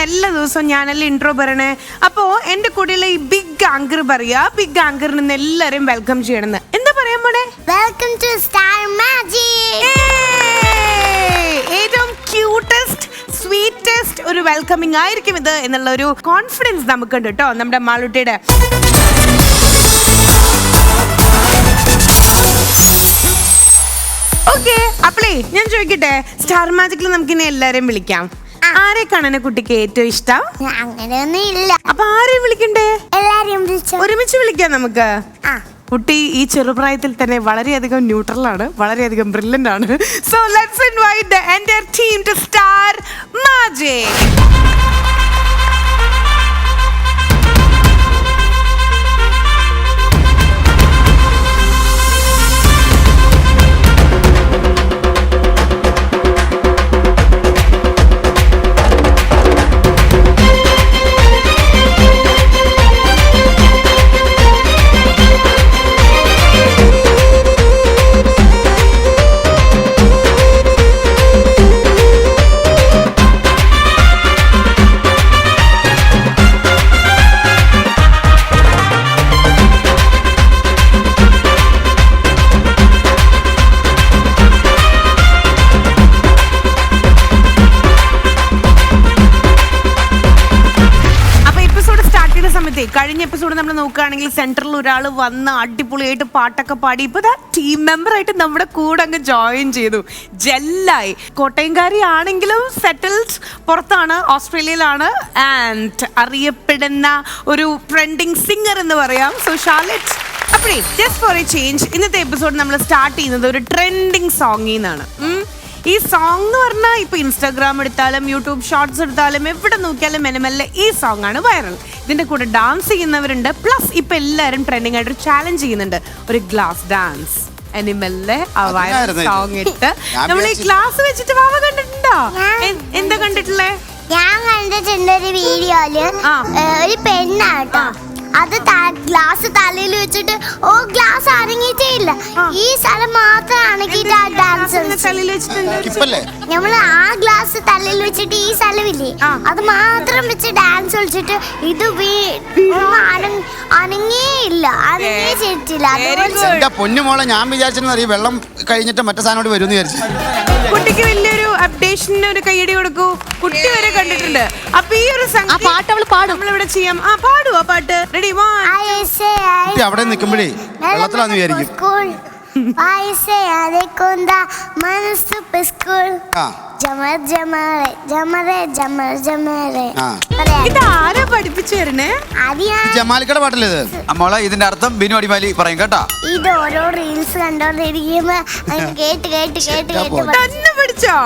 എല്ലാ ദിവസവും ഞാനല്ലേ ഇൻട്രോ പറയണേ. അപ്പോ എന്റെ കൂടെയുള്ള ഈ ബിഗ് ആങ്കർ പറയാ, ബിഗ് ആങ്കറിൽ നിന്ന് എല്ലാരെയും വെൽക്കം ചെയ്യണമെന്ന്. എന്താ പറയാൻ പോണേ? Welcome to star magic. ഏറ്റവും ക്യൂട്ടസ്റ്റ് സ്വീറ്റസ്റ്റ് ഒരു വെൽക്കമിങ് ആയിരിക്കും ഇത് എന്നുള്ള ഒരു കോൺഫിഡൻസ് നമുക്കുണ്ട് കേട്ടോ നമ്മുടെ മാളൂട്ടിയുടെ. ഓക്കെ, അപ്പളേ ഞാൻ ചോദിക്കട്ടെ, സ്റ്റാർ മാജിക്കിൽ നമുക്കിനി എല്ലാരെയും വിളിക്കാം. ആരെക്കാണ് എന്നെ കുട്ടിക്ക് ഏറ്റവും ഇഷ്ടം? അങ്ങനെയൊന്നും ഇല്ല. അപ്പൊ ആരെയും വിളിക്കണ്ടേ? എല്ലാരെയും വിളിച്ചോ. ഒരുമിച്ച് വിളിക്കാം നമുക്ക്. കുട്ടി ഈ ചെറുപ്രായത്തിൽ തന്നെ വളരെയധികം ന്യൂട്രൽ ആണ്, വളരെയധികം ബ്രില്യന്റ് ആണ്. So let's invite the entire team to star magic. കഴിഞ്ഞ എപ്പിസോഡ് നമ്മൾ നോക്കുകയാണെങ്കിൽ സെന്ററിൽ ഒരാൾ വന്ന് അടിപൊളിയായിട്ട് പാട്ടൊക്കെ പാടി ഇപ്പൊ ടീം മെമ്പർ ആയിട്ട് നമ്മുടെ കൂടെ അങ്ങ് ജോയിൻ ചെയ്തു, ജെല്ലായി. കോട്ടയംകാരി ആണെങ്കിലും സെറ്റിൽഡ് പുറത്താണ്, ഓസ്ട്രേലിയയിലാണ്. ആൻഡ് അറിയപ്പെടുന്ന ഒരു ട്രെൻഡിങ് സിംഗർ എന്ന് പറയാം. സോ ഷാർലറ്റ്, അപ്പഴേ ജസ്റ്റ് ഫോർ എ ചേഞ്ച് ഇന്നത്തെ എപ്പിസോഡ് നമ്മൾ സ്റ്റാർട്ട് ചെയ്യുന്നത് ഒരു ട്രെൻഡിങ് സോങ്ങിൽ നിന്നാണ്. ഈ സോങ് എന്ന് പറഞ്ഞാൽ ഇപ്പൊ ഇൻസ്റ്റാഗ്രാം എടുത്താലും യൂട്യൂബ് ഷോർട്സ് എടുത്താലും എവിടെ നോക്കിയാലും മെല്ലെ ഈ സോങ് ആണ് വൈറൽ. ഇതിന്റെ കൂടെ ഡാൻസ് ചെയ്യുന്നവരുണ്ട്, പ്ലസ് ഇപ്പൊ എല്ലാവരും ട്രെൻഡിങ് ആയിട്ട് ചാലഞ്ച് ചെയ്യുന്നുണ്ട്, ഒരു ഗ്ലാസ് ഡാൻസ്. മെല്ലെ ആ വൈറൽ സോങ് ഇട്ട് നമ്മൾ ഈ ഗ്ലാസ് വെച്ചിട്ട് വാവ കണ്ടിട്ടുണ്ടോ? എന്താ കണ്ടിട്ടുള്ളേ? ഞാൻ കണ്ടിട്ടുണ്ട് ഒരു വീഡിയോയില് ഒരു പെണ്ണാട്ടോ, അത് ഗ്ലാസ് തലയിൽ വെച്ചിട്ട് ഗ്ലാസ് അനങ്ങിയിട്ടേ ഇല്ല, ഈ സ്ഥലം മാത്രം അനങ്ങിയിട്ട് ഡാൻസ് നമ്മള് ആ ഗ്ലാസ് തലയിൽ വെച്ചിട്ട് ഈ സ്ഥലമില്ലേ അത് മാത്രം വെച്ച് ഡാൻസ് കളിച്ചിട്ട് ഇത് അനങ്ങേ ഇല്ല, അനങ്ങേ ചെയ്തിട്ടില്ല. പൊന്നുമോളെ ഞാൻ വിചാരിച്ചെന്നറിയ വെള്ളം കഴിഞ്ഞിട്ട് മറ്റേ സാധനം വരും വിചാരിച്ചു. കുട്ടിക്ക് വലിയൊരു അപ്ഡേഷന് ഒരു കൈയടി കൊടുക്കൂ, കുട്ടി വരെ കണ്ടിട്ടുണ്ട്. അപ്പൊ ഈ ഒരു പാട്ട് അവള് പാടും, നമ്മളിവിടെ ചെയ്യാം. ആ പാടുവോ പാട്ട്? റെഡി? അവിടെ നിൽക്കുമ്പോഴേ വെള്ളത്തിലാന്ന് വിചാരിക്കും. ഇതാരാ പഠിപ്പിച്ചു തരണേ? ജമാലിക്കയുടെ പാട്ടല്ലേ ഇത്? മോളെ ഇതിന്റെ അർത്ഥം ബിനു അടിമാലി പറയും കേട്ടാ. ഇത് ഓരോ റീൽസ് കണ്ടോണ്ടിരിക്കുമ്പോ കേട്ട് കേട്ട് കേട്ട് കേട്ട് പഠിച്ചോ?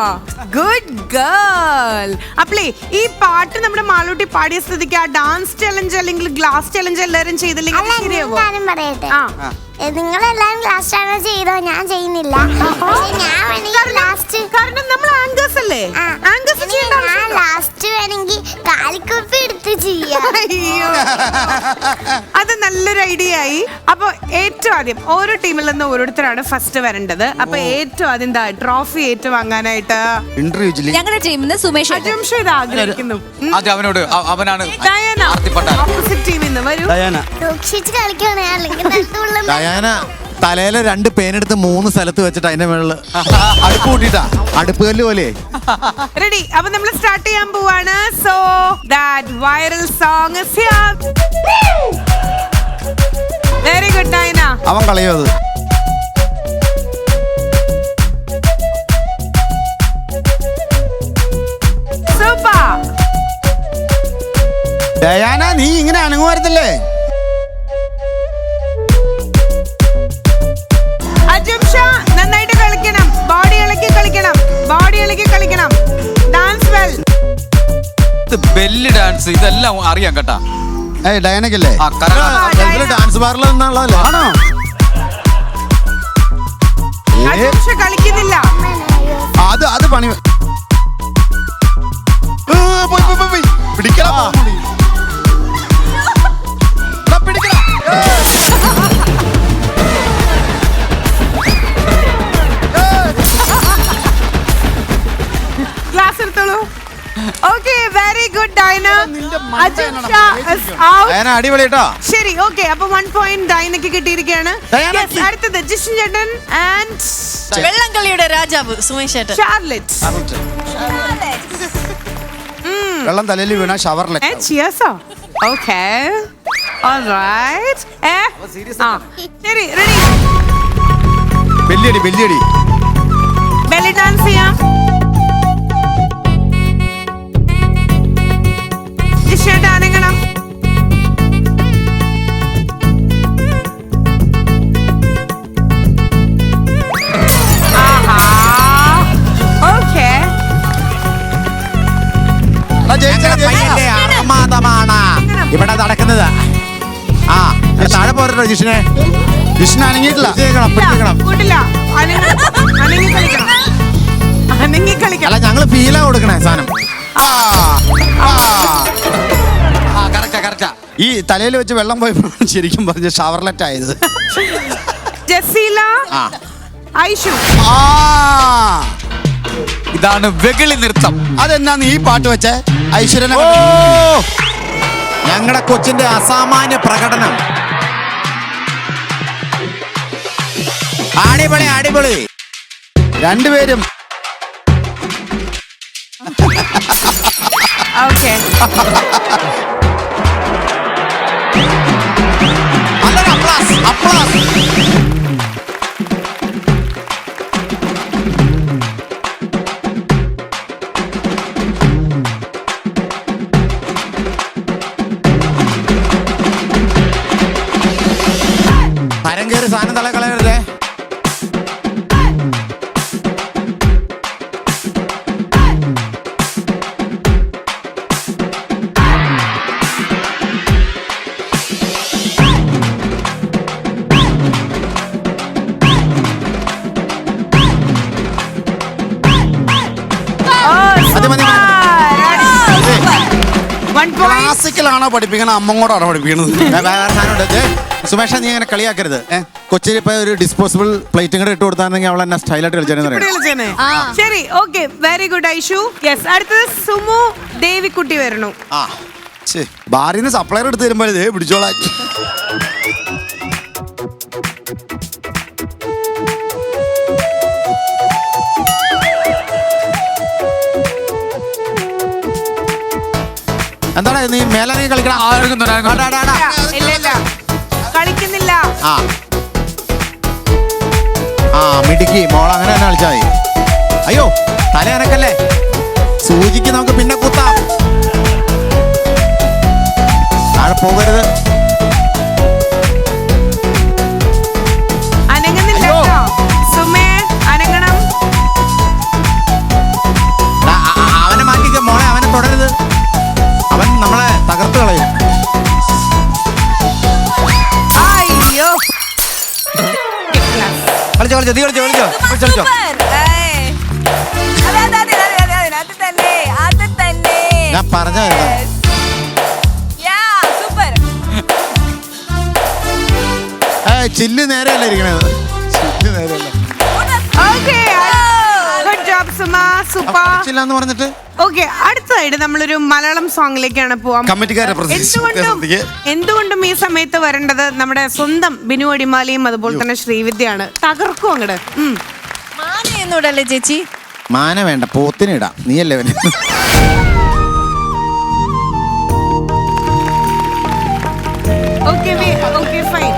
Good girl. അപ്പളേ ഈ പാട്ട് നമ്മുടെ മാളൂട്ടി പാടിയ സ്ഥിതിക്ക് ആ ഡാൻസ് ചലഞ്ച് അല്ലെങ്കിൽ ഗ്ലാസ് ചലഞ്ച് എല്ലാരും ചെയ്തില്ലെങ്കിൽ ശരിയാവോ? പറയട്ടെ, നിങ്ങളെല്ലാരും ഗ്ലാസ് ചലഞ്ച് ചെയ്തോ, ഞാൻ ചെയ്യുന്നില്ല. ഞാൻ ലാസ്റ്റ്, കാരണം നമ്മൾ ആങ്കേഴ്സ് അല്ലേ, ഞാൻ ലാസ്റ്റ് വേണമെങ്കിൽ കാലിക്കുപ്പി എടുത്ത് ചെയ്യാം. അത് നല്ലൊരു ഐഡിയ ആയി. അപ്പൊ ഏറ്റവും ആദ്യം ഓരോ ടീമിൽ നിന്ന് ഓരോരുത്തരാണ് ഫസ്റ്റ് വരേണ്ടത്. അപ്പൊ ഏറ്റവും ആദ്യം ട്രോഫി ഏറ്റുവാങ്ങാനായിട്ട് ഞങ്ങളുടെ ടീമിൽ നിന്ന് സുമേഷ് ഇത് ആഗ്രഹിക്കുന്നു. അവനോട് അവനാണ് ഓപ്പോസിറ്റ് ടീമിൽ നിന്ന് വരൂ. സൂക്ഷിച്ച് കളിക്കണേ, അല്ലെങ്കിൽ തലയിലെ 2 പേനെടുത്ത് 3 സ്ഥലത്ത് വെച്ചിട്ട് അതിന്റെ മേളില് അടുപ്പ് കൂട്ടിട്ടാ, അടുപ്പ് കല്ല് പോലെ. റെഡി? അപ്പൊ നമ്മൾ സ്റ്റാർട്ട് ചെയ്യാൻ പോവാണ്. So that viral song is here. Very good Diana. അവൻ കളയോ അത്? സൂപ്പർ ഡയാന, നീ ഇങ്ങനെ അനങ്ങുമായിരുന്നല്ലേ? നന്നായിട്ട് കളിക്കണം, ബോഡി ഇളക്കി കളിക്കണം, ബോഡി ഇളക്കി കളിക്കണം. Dance well. ബെല്ലി ഡാൻസ് ഇതെല്ലാം അറിയാം കേട്ടാ. ഡയാനക്കല്ലേ ഡാൻസ് ബാറിൽ നിന്നുള്ളതല്ലേ? ആണോ? കളിക്കുന്നില്ല അത് പണി പിടിക്കണം. ഗ്ലാസ് എടുത്തോളൂ. Okay very good Dyna. Ajinsha is out. Dayana അടിപൊളി കേട്ടോ. ശരി ഓക്കെ അപ്പൊ 1 point ഡൈനക്ക് കിട്ടിയിരിക്കുകയാണ്. ഡയനയ്ക്ക്. Yes, അടുത്തത് ജിഷൻ ചേട്ടൻ ആൻഡ് വെള്ളംകളിയുടെ രാജാവ് സുമേഷ് ചേട്ടൻ. ഷാർലറ്റ്. വെള്ളം തലയിൽ വീണ ഷവറിലെ ചിയേഴ്സോ ഓക്കെ ഓൾറൈറ്റ്. ശരി റെഡി. ബെല്ലിയടി ബെല്ലിയടി. ബെല്ലി ഡാൻസ് ചെയ്യാം. ജിഷേട്ട അനങ്ങണം. ഓക്കെ പയ്യന്റെ അർമാദമാണ് ഇവിടെ നടക്കുന്നത്. ആ താഴെ പോരട്ടോ ജിഷിനെ. വിഷ്ണു അനങ്ങിയിട്ടില്ല. പിടിക്കണം. കൂട്ടില്ല. അനങ്ങി കളിക്കണം. അനങ്ങി കളിക്കണം. അല്ല ഞങ്ങള് ഫീലാ കൊടുക്കണേ സാധനം. കറക്റ്റാ. ഈ തലയിൽ വെച്ച് വെള്ളം പോയപ്പോൾ ശരിക്കും പറഞ്ഞ ഷവർലെറ്റ് ആയത്. ജസീല ആ ഐഷു. ഇതാണ് വെകിളി നൃത്തം. അതെന്നാന്ന് ഈ പാട്ട് വെച്ചേ ഐശ്വര്യനെ ഓ ഞങ്ങളുടെ കൊച്ചിന്റെ അസാമാന്യ പ്രകടനം. അടിപൊളി അടിപൊളി. രണ്ടുപേരും ഓക്കെ തരം കയറി സാധനം തല കളയരുതേ. ക്ലാസിക്കലാണോ പഠിപ്പിക്കണത് അമ്മങ്ങോടാണോ പഠിപ്പിക്കണത്? സുമേഷ നീ അങ്ങനെ കളിയാക്കരുത്. കൊച്ചിയിൽ ഇപ്പൊ ഒരു ഡിസ്പോസിബിൾ പ്ലേറ്റും കൂടെ ഇട്ട് കൊടുത്താണെങ്കിൽ അവൾ എന്നെ സ്റ്റൈലായിട്ട് കളിച്ചേനെ. ശരി okay very good Aishu. Yes അടുത്തത് സുമു ദേവിക്കുട്ടി വരണു. ആ ബാറിന്ന് സപ്ലയർ എടുത്ത് തരുമ്പോഴേ പിടിച്ചോളാം. എന്താണ് നീ മേലെ നീ കളിക്കണം. ഇല്ല ഇല്ല കളിക്കുന്നില്ല. ആ ആ മിടുക്കി മോൾ അങ്ങനെ തന്നെ കളിച്ചാൽ മതി. അയ്യോ തല അനക്കല്ലേ. സൂചിക്ക് നമുക്ക് പിന്നെ കുത്താം. താഴെ പോകരുത്. അനങ്ങുന്നില്ല അയ്യോ. കേട്ടോ. സുമേ അനങ്ങണം. അവനെ മാറ്റിക്ക മോളെ. അവനെ തുടരുത്. അവൻ നമ്മളെ തകർത്ത് കളയും. അയ്യോ കളിച്ചോ കളിച്ചോ നീ കളിച്ചോ കളിച്ചോ കളിച്ചോ. ഞാൻ പറഞ്ഞ ചില്ല് നേരെയല്ല ഇരിക്കണത്. ചില്ല് നേരെയല്ല. Okay good job Suma super. ചില്ലാന്ന് പറഞ്ഞിട്ട് ഓക്കെ അടുത്തതായിട്ട് നമ്മളൊരു മലയാളം സോങ്ങിലേക്കാണ് പോവാൻ. കമ്മിറ്റിക്കാരെ എന്തുകൊണ്ടും ഈ സമയത്ത് വരേണ്ടത് നമ്മുടെ സ്വന്തം ബിനു അടിമാലിയും അതുപോലെ തന്നെ ശ്രീവിദ്യയാണ്. തകർക്കും അങ്ങട്. മാനയൊന്നുകൂടല്ലേ ചേച്ചി? മാന വേണ്ട പോത്തിനിടാം. നീയല്ലേ അവന്. Okay okay fine.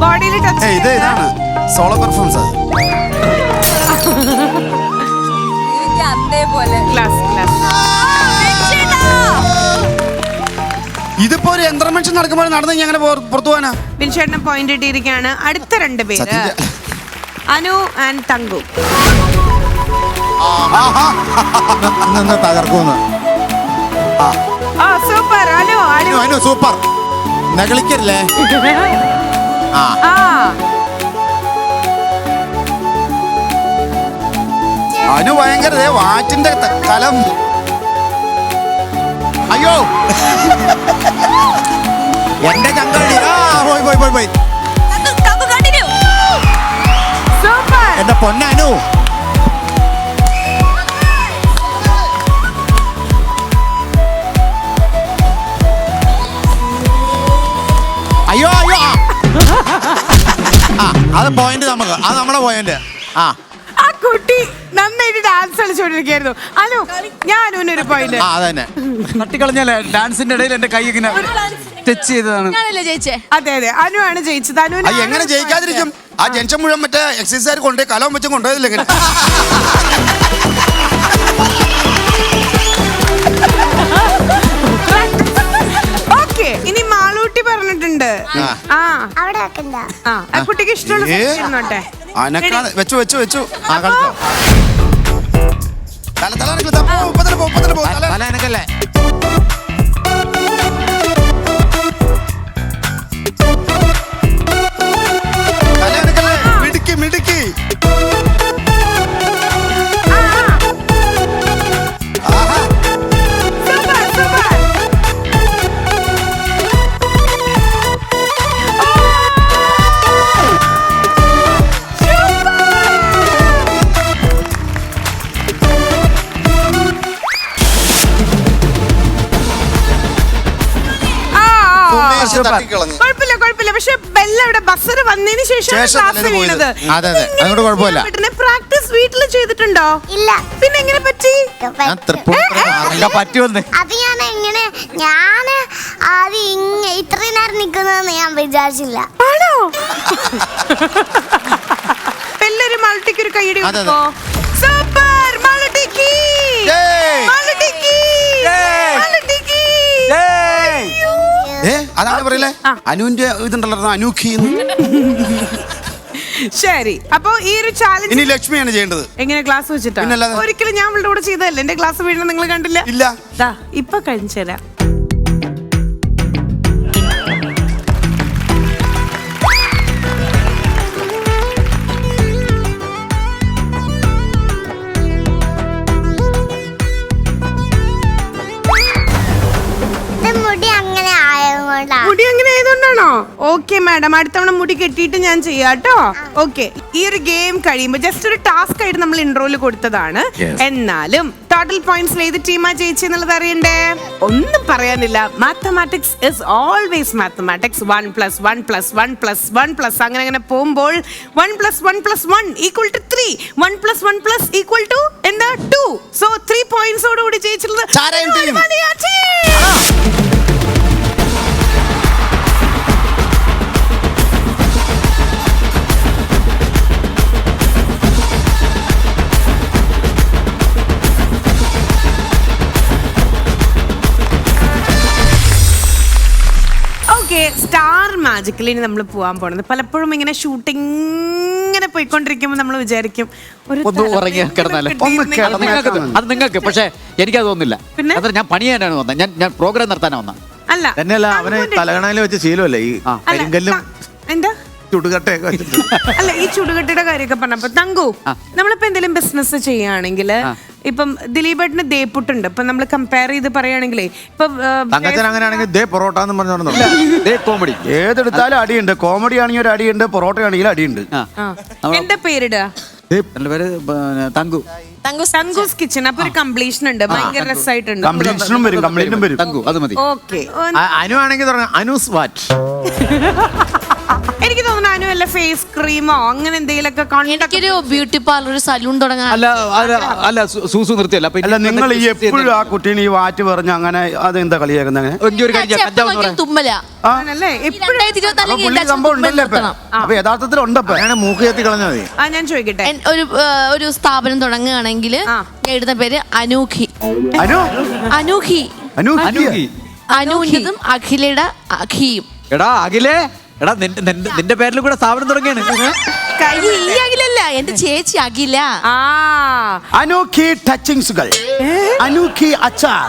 ബോഡിയിൽ ടച്ച് ഇത് ഇതാണ് സോളോ പെർഫോമൻസ്. അത് ഇതിപ്പോ ഒരു യന്ത്രമനുഷ്യൻ നടക്കുമ്പോൾ നടന്ന് ഞങ്ങനെ പുറത്തു പോകാനാ. ബിൻചേട്ടന് പോയിന്റ് ഇട്ടിരിക്കുകയാണ്. അടുത്ത രണ്ട് പേര് അനു ആൻഡ് തങ്കു. നിന്ന് തകർക്കൂന്ന്. ആ സൂപ്പർ അനു അനു അനു സൂപ്പർ. നകളിക്കല്ലേ? ആ ആ അനു ഭയങ്കര വാറ്റിന്റെ കലം. അയ്യോ എന്റെ ചങ്കളി. ആ പോയി പോയി പോയി പോയി. സൂപ്പർ എന്റെ പൊന്നനു. അയ്യോ അയ്യോ ആ അത് പോയിന്റ് നമുക്ക്. അത് നമ്മുടെ പോയിന്റ്. ആ ആ കുട്ടി നന്നായിട്ട് ഡാൻസ് കളിച്ചോണ്ടിരിക്കായിരുന്നു. അനു ഞാൻ അനുവിനൊരു പോയിന്റ്. ആ അതന്നെ. തട്ടിക്കളഞ്ഞല്ലേ ഡാൻസിന്റെ ഇടയിൽ എന്റെ കൈ ഇങ്ങനെ ടച്ച് ചെയ്തതാണ്. ഞാനല്ലേ ജയിച്ചേ? അതെ അതെ അനു ആണ് ജയിച്ചത്. അനുവിന് അത് എങ്ങനെ ജയിക്കാതിരിക്കും? ആ ജംഗ്ഷൻ മുഴുവൻ മറ്റേ എക്സൈസുകാർ കൊണ്ടുപോയി കലം വെച്ചും കൊണ്ടുപോയതില്ല എങ്ങനെ? ഓക്കെ ഇനി മാളൂട്ടി പറഞ്ഞിട്ടുണ്ട്. ആ അവിടെ വെക്കണ്ട. ആ ആ കുട്ടിക്ക് ഇഷ്ടമുള്ള ഇരുന്നോട്ടെ. അനക്കാതെ വെച്ചു വെച്ചു വെച്ചു. ആ കളിച്ചോ. തല തല അനക്കില്ല. പോ, ഇപ്പൊ തന്നെ പോ, ഇപ്പൊ തന്നെ പോ. തല തല എനക്കല്ലേ? തല അനക്കല്ലേ? മിടുക്കി മിടുക്കി. ആഹാ. Super super. സുമേഷ് തട്ടിക്കളഞ്ഞു. കുഴപ്പമില്ല കുഴപ്പമില്ല. പക്ഷെ ബെല്ലവിടെ ബസർ വന്നതിന് ശേഷം ശേഷം ക്ലാസ് തന്നെ വീണത്. അതെ അതെ അതുകൊണ്ട് കുഴപ്പമില്ല. പ്രാക്ടീസ് വീട്ടിൽ ചെയ്തിട്ടുണ്ടോ? ഇല്ല. പിന്നെ എങ്ങനെ പറ്റി? ഞാൻ തൃപ്പൂണിത്തുറ പറ്റുമെന്ന് അത് ഞാന് ആദ്യം ഇത്രയും നേരം നിൽക്കുന്നതെന്ന് ഞാൻ വിചാരിച്ചില്ല. ആണോ? ബെല്ലൊരു മൾട്ടിക്ക് ഒരു കൈയടി അതെ, കൊടുക്കോ. സൂപ്പർ മൾട്ടിക്ക്. ഏയ്. മൾട്ടിക്ക്. ഏയ്. മൾട്ടിക്ക്. അതാണ് പറയില്ലേ അനുവിന്റെ ഇതുണ്ടല്ലോ അനൂഖി. ശരി അപ്പൊ ഈ ഒരു ഇനി ചാലഞ്ച് ലക്ഷ്മിയാണ് ചെയ്യേണ്ടത്. എങ്ങനെ ക്ലാസ് വെച്ചിട്ടാ? പിന്നല്ലാതെ. ഒരിക്കലും ഞാൻ അവളുടെ കൂടെ ചെയ്തതല്ലേ. എന്റെ ക്ലാസ് വീഴുന്ന നിങ്ങൾ കണ്ടില്ല? ഇല്ല. ദാ ഇപ്പൊ കഴിഞ്ഞു തരാം. ഇത് മുടി അങ്ങനെ ആയതുകൊണ്ടാണ്. മുടി അങ്ങനെ ആയതുകൊണ്ടാണോ? ഓക്കെ മാഡം അടുത്തവണ മുടി കെട്ടിയിട്ട് ഞാൻ ചെയ്യാട്ടോ. ഓക്കെ ഈ ഒരു ഗെയിം കഴിയുമ്പോ ജസ്റ്റ് ഒരു ടാസ്ക് ആയിട്ട് നമ്മൾ ഇൻട്രോയിൽ കൊടുത്തതാണ്. എന്നാലും ടോട്ടൽ പോയിന്റ്സിൽ ഏത് ടീമാ ജയിച്ചു എന്നുള്ളത് അറിയണ്ടേ? ഒന്നും പറയാനില്ല. Mathematics is always mathematics. 1 + 1 + 1 + 1 + അങ്ങനെ അങ്ങനെ പോകുമ്പോൾ 1 + 1 + 1 = 3. 1 + 1 = എന്താ 2. So 3 പോയിന്റ്സോടുകൂടി ജയിച്ചിട്ടുള്ളത് ചാരയും team. മലയാ team. സ്റ്റാർ മാജിക്കിൽ ഇനി നമ്മൾ പോകാൻ പോണത് പലപ്പോഴും ഇങ്ങനെ ഷൂട്ടിംഗ് ഇങ്ങനെ പോയിക്കൊണ്ടിരിക്കുമ്പോൾ നമ്മൾ വിചാരിക്കും ഒരു ഒന്ന് ഉറങ്ങി കിടന്നാലേ. അത് നിങ്ങൾക്ക് പക്ഷേ എനിക്കത് തോന്നില്ല. പിന്നെ? അത്ര ഞാൻ പണി ചെയ്യാനാണ് വന്നത്. ഞാൻ പ്രോഗ്രാം നടത്താനാണ് വന്നത്. അല്ല തന്നെയല്ല അവന് തലകണയിൽ വെച്ച് ശീലമല്ലേ ഈ കരിങ്കല്ലും എന്താ ചുടുകട്ടയൊക്കെ വെച്ചിട്ട്. അല്ല ഈ ചുടുകട്ടയുടെ കാര്യമൊക്കെ പറഞ്ഞപ്പോ തങ്കു നമ്മളിപ്പോ എന്തെങ്കിലും ബിസിനസ് ചെയ്യുകയാണെങ്കിൽ ഇപ്പം ദിലീപേട്ടന് ദേപ്പുട്ടുണ്ട്. ഇപ്പൊ നമ്മൾ കമ്പയർ ചെയ്ത് പറയുകയാണെങ്കിലേ ഇപ്പൊ തങ്കച്ചൻ അങ്ങനെയാണെങ്കിൽ ദേ പൊറോട്ട എന്ന് പറഞ്ഞു കോമഡി ഏതെടുത്താലും അടിയുണ്ട്. കോമഡി ആണെങ്കിൽ ഒരു അടിയുണ്ട്, പൊറോട്ട ആണെങ്കിൽ അടിയുണ്ട്. എന്താ പേരിടുക? എന്റെ പേര് തങ്കു. തങ്കൂസ് കിച്ചൺ. അപ്പൊ ഒരു കംപ്ലീഷൻ ഉണ്ട്. ഭയങ്കര രസമായിട്ടുണ്ട്. കംപ്ലീഷനും വരും, കംപ്ലീറ്റും വരും. തങ്കു അത് മതി. ഓക്കെ അനു ആണെങ്കിൽ തുടങ്ങാം അനൂസ് വാറ്റ്. എനിക്ക് തോന്നുന്നു അനു വല്ല ഫേസ് ക്രീമോ അങ്ങനെ എന്തെങ്കിലുമൊക്കെ എനിക്കൊരു ബ്യൂട്ടി പാർലർ സലൂൺ തുടങ്ങാൻ. അല്ല സൂസു നിർത്തിയല്ല. അല്ല നിങ്ങൾ ഈ എപ്പോഴും ആ കുട്ടീനെ ഈ വാറ്റ് പറഞ്ഞു അങ്ങനെ അതെന്താ കളിയാക്കുന്നത്? അങ്ങനെ തുമ്മല ആണല്ലേ? എപ്പോഴും അപ്പൊ പുള്ളി സംഭവം ഉണ്ടല്ലേ ഇപ്പൊ? അപ്പൊ യഥാർത്ഥത്തിൽ ഉണ്ടപ്പോ അങ്ങനെ മൂക്ക് കത്തി കളഞ്ഞാൽ മതി. ഞാൻ ചോദിക്കട്ടെ, ഒരു സ്ഥാപനം തുടങ്ങുകയാണെങ്കിൽ ഞാൻ ഇടുന്ന പേര് അനൂഖി. അനു അനൂഖി അനു അനൂഹിതും അഖിലയുടെ അഖിയും. എടാ അഖിലേ, എടാ നിന്റെ പേരിൽ കൂടെ സ്ഥാപനം തുടങ്ങിയാണ്. ഈ അഖിലല്ല എന്റെ ചേച്ചി അഖില. ആ അനോഖി ടച്ചിങ്സുകൾ, അനോഖി അച്ചാർ.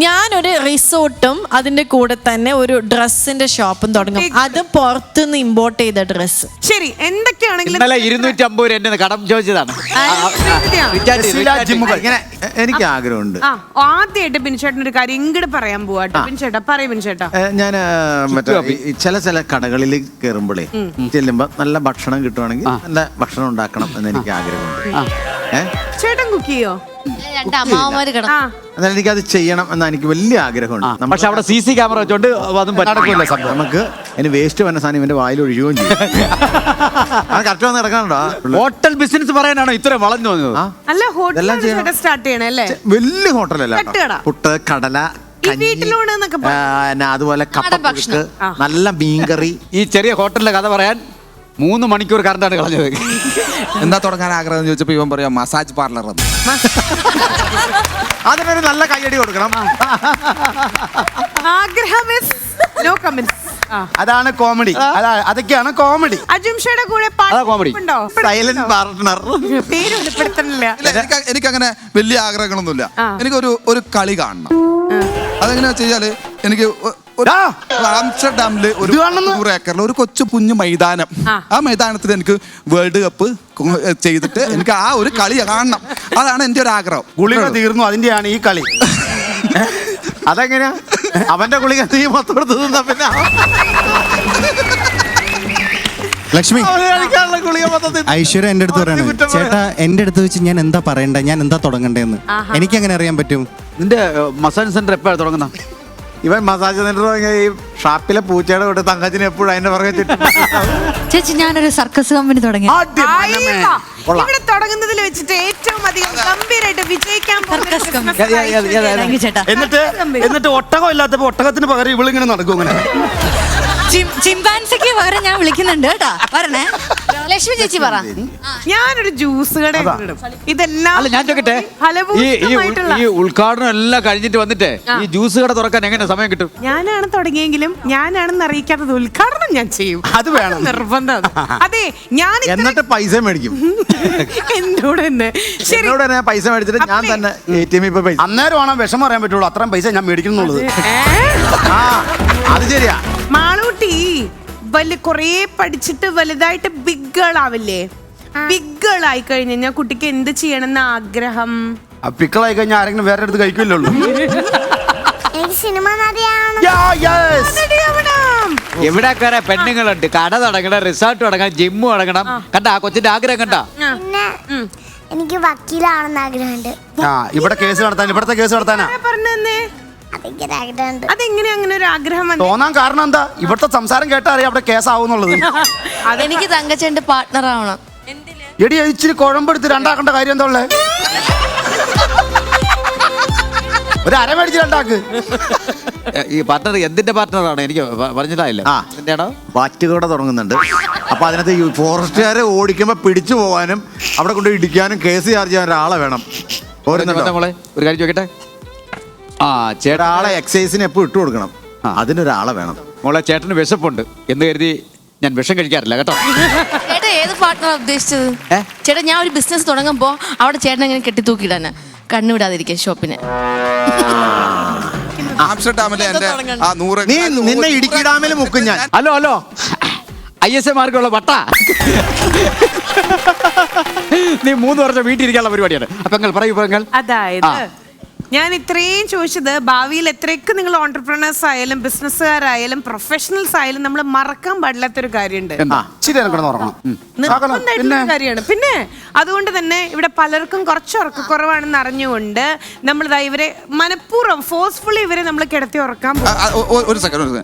ഞാനൊരു റിസോർട്ടും അതിന്റെ കൂടെ തന്നെ ഒരു ഡ്രസ്സിന്റെ ഷോപ്പും തുടങ്ങും. അത് പുറത്തുനിന്ന് ഇമ്പോർട്ട് ചെയ്ത ഡ്രസ്സ്. ശരി, എന്തൊക്കെയാണെങ്കിലും ഇന്നലെ 250 രൂപ എന്റെ കടം ചോദിച്ചതാണ്. ജിമ്മുകൾ. ഇങ്ങനെ എനിക്ക് ആഗ്രഹമുണ്ട്. ആ ആദ്യമായിട്ട് ബിൻചേട്ടൻ ഒരു കാര്യം ഇങ്ങോട്ട് പറയാൻ പോവാട്ടോ. ബിൻചേട്ടാ പറയൂ. ബിൻചേട്ടാ, ഞാൻ മറ്റേ ഈ ചില കടകളിൽ കയറുമ്പോഴേ ചെല്ലുമ്പോ നല്ല ഭക്ഷണം കിട്ടുവാണെങ്കിൽ നല്ല ഭക്ഷണം ഉണ്ടാക്കണം എന്ന് എനിക്ക് ആഗ്രഹമുണ്ട്. ചേട്ടൻ കുക്ക് ചെയ്യോ? 2 അമ്മാവന്മാര് കിടന്നു. എന്നാൽ എനിക്കത് ചെയ്യണം എന്ന് എനിക്ക് വലിയ ആഗ്രഹമുണ്ട്. പക്ഷെ അവിടെ CC ക്യാമറ വെച്ചോണ്ട് അതും നടക്കില്ല സംഭവം. നമുക്ക് അതിന് വേസ്റ്റ് വന്ന സാധനം ഇവന്റെ വായിൽ ഒഴിയുകയും ചെയ്യും. അത് കറക്റ്റ് വന്ന് നടക്കാനുണ്ടോ? ഹോട്ടൽ ബിസിനസ് പറയാനാണോ ഇത്ര വളഞ്ഞു വന്നത്? അല്ല, ഹോട്ടൽ സ്റ്റാർട്ട് ചെയ്യണേ അല്ലേ? വലിയ ഹോട്ടലല്ല, തട്ടുകട. പുട്ട്, കടല, വീട്ടിലൂടെന്നൊക്കെ അതുപോലെ കപ്പ, നല്ല മീൻകറി. ഈ ചെറിയ ഹോട്ടലിലെ കഥ പറയാൻ 3 മണിക്കൂർ കറണ്ടാണ് കളഞ്ഞത്. എന്താ തുടങ്ങാൻ ആഗ്രഹം ചോദിച്ചപ്പോ ഇവൻ പറയാം മസാജ് പാർലർ. അതിനൊരു നല്ല കയ്യടി കൊടുക്കണം. ആഗ്രഹം നോ കമന്റ്സ്. അതാണ് കോമഡി. അതൊക്കെയാണ് കോമഡി. അജുംഷയുടെ കൂടെ അതാ comedy. ഉണ്ടോ? Silent partner. പേര് വെളിപ്പെടുത്തണില്ല. എനിക്ക് അങ്ങനെ വലിയ ആഗ്രഹങ്ങളൊന്നുമില്ല. എനിക്കൊരു ഒരു കളി കാണണം. അതെങ്ങനെയാ വെച്ചാല് എനിക്ക് ആംസ്റ്റർഡാമില് ഒരു 100 ഏക്കറിൽ ഒരു കൊച്ചു കുഞ്ഞു മൈതാനം. ആ മൈതാനത്തിൽ എനിക്ക് വേൾഡ് കപ്പ് ചെയ്തിട്ട് എനിക്ക് ആ ഒരു കളി കാണണം. അതാണ് എന്റെ ഒരു ആഗ്രഹം. ഗുളിക തീർന്നു, അതിന്റെയാണ് ഈ കളി. അതെങ്ങനെയാ? അവന്റെ ഗുളിക നീ മൊത്തം എടുത്ത് തിന്നാ പിന്നെ ലക്ഷ്മി, ഐശ്വര്യ എന്റെ അടുത്ത് പറയണേ, ചേട്ടാ എന്റെ അടുത്ത് വെച്ച് ഞാൻ എന്താ പറയണ്ടേ, ഞാൻ എന്താ തുടങ്ങണ്ടേന്ന് എനിക്ക് എങ്ങനെ അറിയാൻ പറ്റും? നിന്റെ മസാജ് സെന്റർ എപ്പോഴാണ് തുടങ്ങുന്ന? ഇവൻ മസാജ് സെന്റർ ഈ ഷാപ്പിലെ പൂച്ചയുടെ കൂടെ തങ്കച്ചിന് എപ്പോഴും അതിന്റെ പുറകെ ചുറ്റും. ചേച്ചി, ഞാനൊരു സർക്കസ് കമ്പനി തുടങ്ങി. ഇവിടെ തുടങ്ങുന്നതിൽ വെച്ചിട്ട് ഏറ്റവും അധികം ഗംഭീരമായിട്ട് വിജയിക്കാൻ എന്നിട്ട് ഒട്ടകം ഇല്ലാത്തപ്പോ ഒട്ടകത്തിന് പകരം ഇവളിങ്ങനെ നടക്കും. ഇങ്ങനെ ചിമ്പാൻസിക്ക് പകരം ഞാൻ വിളിക്കുന്നുണ്ട് കേട്ടാ, പറഞ്ഞേ. ലക്ഷ്മി ചേച്ചി പറ. ഞാനൊരു ജ്യൂസ് കട ഇടും. ഇതെല്ലാം അല്ല, ഞാൻ ചോദിക്കട്ടെ, ഈ ഉദ്ഘാടനം എല്ലാം കഴിഞ്ഞിട്ട് വന്നിട്ട് ഈ ജ്യൂസ് കട തുറക്കാൻ എങ്ങനെ സമയം കിട്ടും? ഞാനാണ് തുടങ്ങിയെങ്കിലും ഞാനാണെന്ന് അറിയിക്കാത്തത് ഉദ്ഘാടനം ഞാൻ ചെയ്യും. അത് വേണം, നിർബന്ധം. അതെ, ഞാൻ എന്നിട്ട് പൈസ മേടിക്കും. എന്നോട് തന്നെ എന്നോട് തന്നെ പൈസ മേടിച്ചിട്ട് ഞാൻ തന്നെ ATM ഇപ്പൊ പൈസ അന്നേരമാണ് വിഷം പറയാൻ പറ്റുള്ളൂ. അത്രയും പൈസ ഞാൻ മേടിക്കുന്നുള്ളത്. അത് ശരിയാ. മാളൂട്ടി കൊറേ പഠിച്ചിട്ട് വലുതായിട്ട് ബിഗ് ഗേൾ ആവില്ലേ? ബിഗ് ഗേൾ ആയി കഴിഞ്ഞാൽ കുട്ടിക്ക് എന്ത് ചെയ്യണമെന്ന് ആഗ്രഹം? പിക്കളായി കഴിഞ്ഞാൽ ആരെങ്കിലും വേറെ അടുത്ത് കഴിക്കില്ലല്ലോ. എനിക്ക് സിനിമ നടിയാണ്. എവിടെ കയറാ പെണ്ണുങ്ങളുണ്ട്, കട തുടങ്ങണം, റിസോർട്ട് തുടങ്ങണം, ജിമ്മ് തുടങ്ങണം. കണ്ട ആ കൊച്ചിന്റെ ആഗ്രഹം കണ്ട. പിന്നെ എനിക്ക് വക്കീലാണെന്ന് ആഗ്രഹമുണ്ട്. ഇവിടെ കേസ് നടത്താൻ, ഇവിടത്തെ കേസ് നടത്താനാ പറഞ്ഞേ. അതെനിക്കൊരു ആഗ്രഹമുണ്ട്. അതെങ്ങനെ അങ്ങനെ ഒരു ആഗ്രഹം തോന്നാൻ കാരണം എന്താ? ഇവിടുത്തെ സംസാരം കേട്ടാ അറിയാം അവിടെ കേസാവുന്നുള്ളത്. അതെനിക്ക് തങ്കച്ചേന്റെ പാർട്ട്ണർ ആവണം. എടി, ഇച്ചിരി കുഴമ്പെടുത്ത് രണ്ടാക്കേണ്ട കാര്യം എന്താ ഉള്ളേ? ഒരു അര മേടിച്ച് രണ്ടാക്ക്. ഈ പാർട്ട്ണർ എന്തിന്റെ പാർട്ട്ണറാണ്? എനിക്ക് പറഞ്ഞിട്ടായില്ല. വാറ്റുകട തുടങ്ങുന്നുണ്ട്. അപ്പൊ അതിനകത്ത് ഈ ഫോറസ്റ്റുകാരെ ഓടിക്കുമ്പോ പിടിച്ചു പോകാനും അവിടെ കൊണ്ട് ഇടിക്കാനും കേസ് ചാർജ് ചെയ്യാൻ ഒരാളെ വേണം. മോളെ ഒരു കാര്യം ചോദിക്കട്ടെ, ചേട്ടാ ആളെ എക്സൈസിന് എപ്പോ ഇട്ട് കൊടുക്കണം. അതിനൊരാളെ വേണം. മോളെ, ചേട്ടന് വിശപ്പുണ്ട് എന്ന് കരുതി ഞാൻ വിഷം കഴിക്കാറില്ല കേട്ടോ. ചേട്ടാ ഏത് പാർട്ട്ണറാ ഉദ്ദേശിച്ചത്? ചേട്ടാ, ഞാൻ ഒരു ബിസിനസ് തുടങ്ങുമ്പോ അവിടെ ചേട്ടൻ എങ്ങനെ കെട്ടിത്തൂക്കിയിടാന്, കണ്ണുവിടാതിരിക്കാൻ ഷോപ്പിന്. ആംസ്റ്റർഡാമിലെ നിന്നെ ഇടുക്കി ഡാമിൽ മുക്കും ഞാൻ. ഹലോ ISA മാർക്കുള്ള വട്ട. നീ 3 വർഷം വീട്ടിൽ ഇരിക്കാനുള്ള പരിപാടിയാണ്. അപ്പൊ പറയൂ. അതായത് ഞാൻ ഇത്രയും ചോദിച്ചത് ഭാവിയിൽ എത്രയൊക്കെ നിങ്ങൾ ഓൺടർപ്രണേഴ്സ് ആയാലും ബിസിനസ്സുകാരായാലും പ്രൊഫഷണൽസ് ആയാലും നമ്മൾ മറക്കാൻ പാടില്ലാത്തൊരു കാര്യമുണ്ട്. നിർബന്ധമായിട്ടുള്ള കാര്യമാണ്. പിന്നെ അതുകൊണ്ട് തന്നെ ഇവിടെ പലർക്കും കുറച്ച് ഉറക്കക്കുറവാണെന്ന് അറിഞ്ഞുകൊണ്ട് നമ്മളിതാ ഇവരെ മനഃപൂർവ്വം ഫോഴ്സ്ഫുള്ളി ഇവരെ നമ്മൾ കിടത്തി ഉറക്കാൻ ഒരു സെക്കൻഡ്.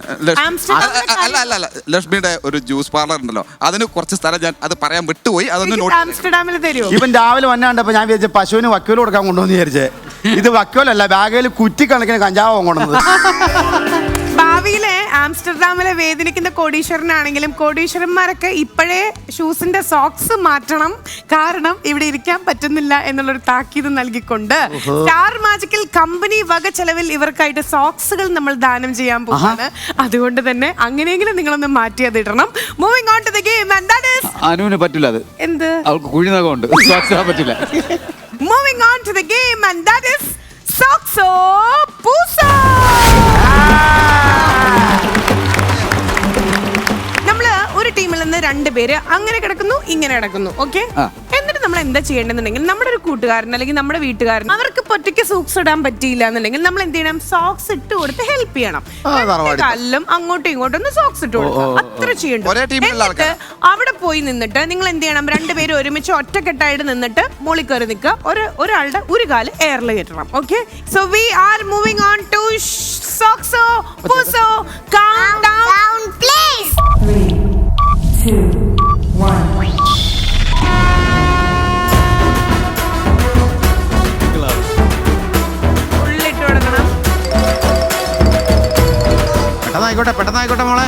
ലക്ഷ്മിയുടെ ഒരു ജ്യൂസ് പാർലർ ഉണ്ടല്ലോ, അതിന് കുറച്ച് സ്ഥലം ഞാൻ അത് പറയാൻ വിട്ടുപോയി. അതൊന്ന് ആംസ്റ്റർഡാമിൽ തരുമോ? ഇവൻ രാവിലെ വന്നാണ്ടപ്പോ ഞാൻ വിചാരിച്ച പശുവിന് വക്കോല് കൊടുക്കാൻ കൊണ്ടുവന്ന് വിചാരിച്ചേ. ഇത് വക്കോലല്ല, ബാഗിൽ കുറ്റിക്കണക്കിന് കഞ്ചാവ് കൊണ്ടുവന്നത്. ഭാവിയിലെ ആംസ്റ്റർഡാമിലെ വേദനിക്കുന്ന കോടീശ്വരനാണെങ്കിലും കോടീശ്വരന്മാരൊക്കെ ഇപ്പോഴേ ഷൂസിന്റെ സോക്സ് മാറ്റണം, കാരണം ഇവിടെ ഇരിക്കാൻ പറ്റുന്നില്ല എന്നുള്ളൊരു താക്കീത് നൽകിക്കൊണ്ട് സ്റ്റാർ മാജിക്കൽ കമ്പനി വക ചെലവിൽ ഇവർക്കായിട്ട് സോക്സുകൾ നമ്മൾ ദാനം ചെയ്യാൻ പോകുന്നത്. അതുകൊണ്ട് തന്നെ അങ്ങനെയെങ്കിലും നിങ്ങളൊന്ന് മാറ്റി അത് ഇടണം. Moving on to the game and that is അനുവിന് പറ്റില്ല അത്. എന്ത്? അവൾക്ക് കുഴിനകമുണ്ട്, പറ്റില്ല. Moving on to the game and that is സോക്സോ പൂസോ. നമ്മള് ഒരു ടീമിൽ നിന്ന് 2 പേര് അങ്ങനെ കിടക്കുന്നു, ഇങ്ങനെ കിടക്കുന്നു. ഓക്കെ, എന്നിട്ട് നമ്മൾ എന്താ ചെയ്യേണ്ടതെന്നുണ്ടെങ്കിൽ നമ്മുടെ ഒരു കൂട്ടുകാരൻ അല്ലെങ്കിൽ നമ്മുടെ വീട്ടുകാരൻ അവർക്ക് ഒറ്റയ്ക്ക് സോക്സ് ഇടാൻ പറ്റിയില്ല എന്നുണ്ടെങ്കിൽ നമ്മൾ എന്ത് ചെയ്യണം? സോക്സ് ഇട്ട് കൊടുത്ത് ഹെൽപ്പ് ചെയ്യണം. കാലിലും അങ്ങോട്ടും ഇങ്ങോട്ടും ഒന്ന് സോക്സ് ഇട്ട് കൊടുക്കുക, അത്ര ചെയ്യണ്ടു. എന്നിട്ട് അവിടെ പോയി നിന്നിട്ട് നിങ്ങൾ എന്ത് ചെയ്യണം? 2 പേര് ഒരുമിച്ച് ഒറ്റക്കെട്ടായിട്ട് നിന്നിട്ട് മോളിൽ കയറി നിൽക്കുക. ഒരാളുടെ ഒരു കാല് എയറിൽ കയറ്റണം. Okay, so we are moving on to സോക്സോ പൂസോ. Count down please. 3, 2, 1. ഉള്ളിട്ട് കൊടുക്കണം. പെട്ടെന്നായിക്കോട്ടെ മോളെ,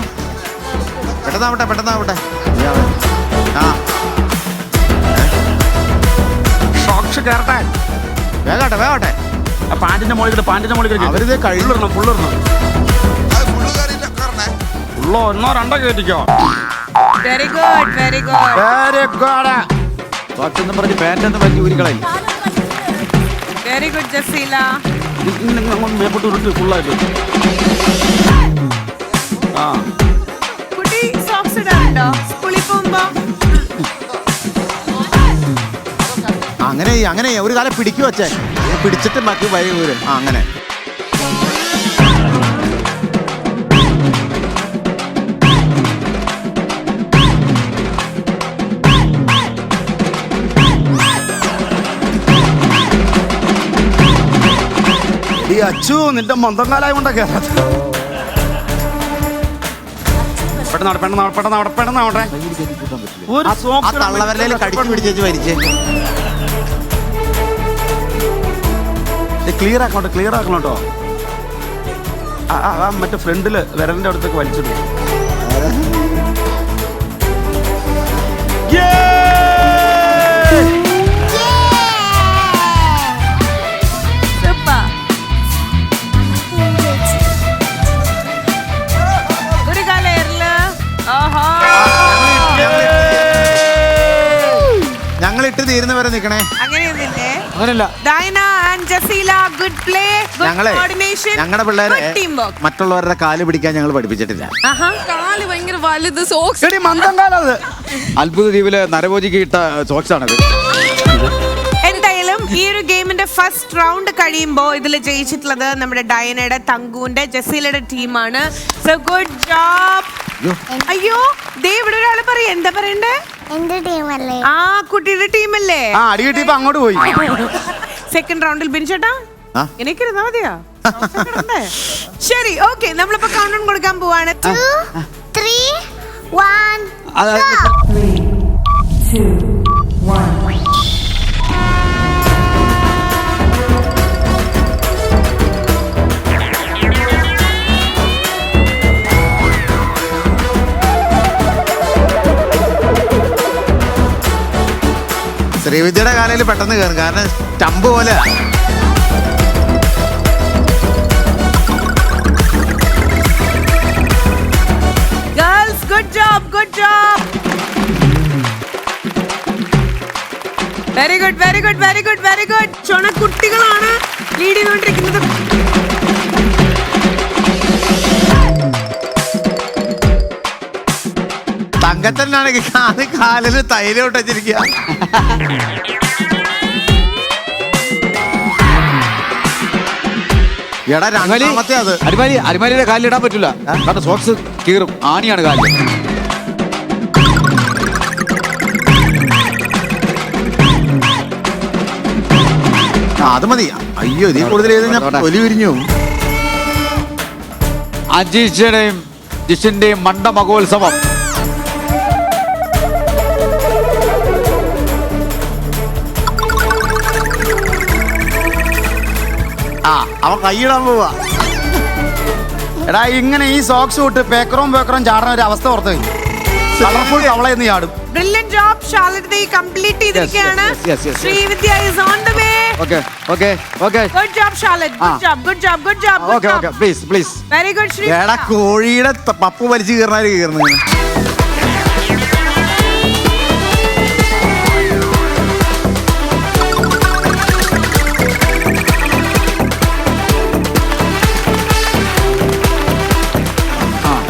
പെട്ടെന്നാവട്ടെ. ആ ഷോക്സ് കേറട്ടെ, വേഗട്ടെ. പാന്റിന്റെ മുകളിൽ അവരിത് കഴിയിടണം, ഫുള്ളിടണം. ഫുള്ളോ 1-2 കയറ്റിക്കോ. Very good, very good. Socks എന്ന് പറഞ്ഞ് പാൻറ്റെന്ന് പറ്റി ഊരിക്കളയും. Very good Jaseela. മേപ്പോട്ട് ഉരുട്ട് ഫുള്ളായിട്ട്. ആ കുട്ടി സോക്സ് ഇടാറുണ്ടോ സ്കൂളിൽ പോകുമ്പോ? അങ്ങനെ ഒരു കാലം പിടിക്കു വച്ചേ, പിടിച്ചിട്ട് ബാക്കി വഴി ഊരും. അങ്ങനെ അച്ചു നിന്റെ മന്ദങ്കാലായ കൊണ്ടാ കേരളത്തിൽ. പെട്ടെന്നാവട്ടെ. ഒരു തള്ളവരലയിൽ കടിച്ചു പിടിച്ചു വരിച്ചേ. ക്ലിയർ ആക്കണം കേട്ടോ. മറ്റേ ഫ്രണ്ടില് വിരലിന്റെ അടുത്തേക്ക് വലിച്ചിട്ടു. ഒരു കാല എയറില്. ഞങ്ങൾ ഇട്ട് തീരുന്നവരെ നിക്കണേ. അങ്ങനെയൊന്നില്ലേ? അങ്ങനല്ല. Dyna and Jaseela, good play, good coordination. ഞങ്ങളുടെ പിള്ളേരെ ടീം വർക്ക്. മറ്റുള്ളവരുടെ കാല് പിടിക്കാൻ ഞങ്ങൾ പഠിപ്പിച്ചിട്ടില്ല. കാല് ഭയങ്കര വലുത് സോക്സ്. മന്ദങ്കാലത് അത്ഭുത ദ്വീപിലെ നരഭോജിക്ക് ഇട്ട സോക്സ് ആണത്. എന്തായാലും ഈ ഒരു ഗെയിമിന്റെ ഫസ്റ്റ് റൗണ്ട് കഴിയുമ്പോ ഇതിൽ ജയിച്ചിട്ടുള്ളത് നമ്മുടെ ഡയനയുടെ, തങ്കുവിന്റെ, ജസീലയുടെ ടീമാണ്. So good job. അയ്യോ ദേ ഇവിടെ ഒരാള് പറയാ, എന്താ പറയണ്ടേ? എന്റെ ടീമല്ലേ? ആ കുട്ടിയുടെ ടീമല്ലേ? അടി കിട്ടിയപ്പോ അങ്ങോട്ട് പോയി. സെക്കൻഡ് റൗണ്ടിൽ ബിൻചേട്ടാ എനിക്ക് ഇരുന്നാ മതിയാ? ശരി, ഓക്കെ, നമ്മളിപ്പോ കൗണ്ട് ഡൗൺ കൊടുക്കാൻ പോവാണ്. 2, 3, 1. 3, 2, 1. ശ്രീവിദ്യയുടെ കാലയിൽ പെട്ടെന്ന് കയറും, കാരണം സ്റ്റമ്പ് പോലെ. Girls good job, good job. Very good, very good, very good, very good. ചുണക്കുട്ടികളാണ് ലീഡ് ചെയ്തുകൊണ്ടിരിക്കുന്നത്. തങ്കത്തനാണെങ്കിൽ കാലില് തൈല് വിട്ടിരിക്കുക. എടാ രണ്ടാമത്തെ അത് അരിമാലിയുടെ കാലിലിടാൻ പറ്റില്ല, കാരണം സോക്സ് കീറും, ആണിയാണ് കാലിൽ. അത് മതി. അയ്യോ ഇതിൽ കൂടുതൽ ചെയ്ത് ഞാൻ തൊലി വിരിഞ്ഞു. അജീഷയുടെയും ജിഷിന്റെയും മണ്ഡ മഹോത്സവം. അവൻ കൈയിടാൻ പോവാ. എടാ ഇങ്ങനെ ഈ സോക്സ് വിട്ട് പേക്കറും ചാടുന്ന ഒരു അവസ്ഥ ഓർത്ത് കളർഫുൾ തവളയെന്ന് ചാടും. Brilliant job, Charlotte. They complete ചെയ്തിരിക്കുകയാണ്. yes. Srividya is on the way. Okay. Good job, Charlotte. Good job. Okay. Please. Very good, എടാ ശ്രീവിദ്യ. കോഴിയുടെ പപ്പ് വലിച്ചു കീറുന്നാല് കീറുന്നു.